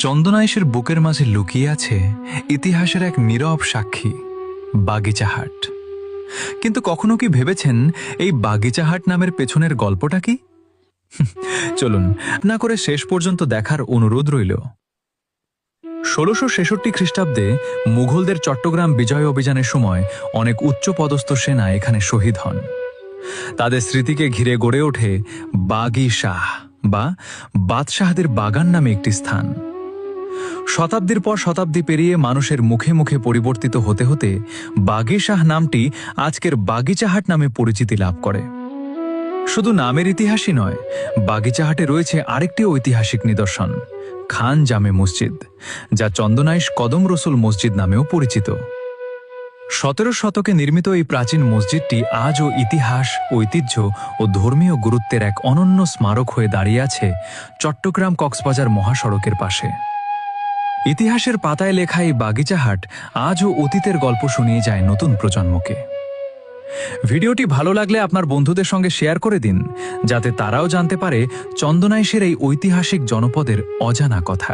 চন্দনাইশের বুকের মাঝে লুকিয়ে আছে ইতিহাসের এক নীরব সাক্ষী, বাগিচাহাট। কিন্তু কখনো কি ভেবেছেন এই বাগিচাহাট নামের পেছনের গল্পটা কি? চলুন না করে শেষ পর্যন্ত দেখার অনুরোধ রইল। ১৬৬৬ খ্রিস্টাব্দে মুঘলদের চট্টগ্রাম বিজয় অভিযানের সময় অনেক উচ্চপদস্থ সেনা এখানে শহীদ হন। তাদের স্মৃতিকে ঘিরে গড়ে ওঠে বাগি শাহ বা বাদশাহদের বাগান নামে একটি স্থান। শতাব্দীর পর শতাব্দী পেরিয়ে মানুষের মুখে মুখে পরিবর্তিত হতে হতে বাগি শাহ নামটি আজকের বাগিচাহাট নামে পরিচিতি লাভ করে। শুধু নামের ইতিহাসই নয়, বাগিচাহাটে রয়েছে আরেকটি ঐতিহাসিক নিদর্শন, খান জামে মসজিদ, যা চন্দনাইশ কদম রসুল মসজিদ নামেও পরিচিত। ১৭ শতকে নির্মিত এই প্রাচীন মসজিদটি আজও ইতিহাস, ঐতিহ্য ও ধর্মীয় গুরুত্বের এক অনন্য স্মারক হয়ে দাঁড়িয়ে আছে চট্টগ্রাম কক্সবাজার মহাসড়কের পাশে। ইতিহাসের পাতায় লেখা এই বাগিচাহাট আজও অতীতের গল্প শুনিয়ে যায় নতুন প্রজন্মকে। ভিডিওটি ভালো লাগলে আপনার বন্ধুদের সঙ্গে শেয়ার করে দিন, যাতে তারাও জানতে পারে চন্দনাইশের এই ঐতিহাসিক জনপদের অজানা কথা।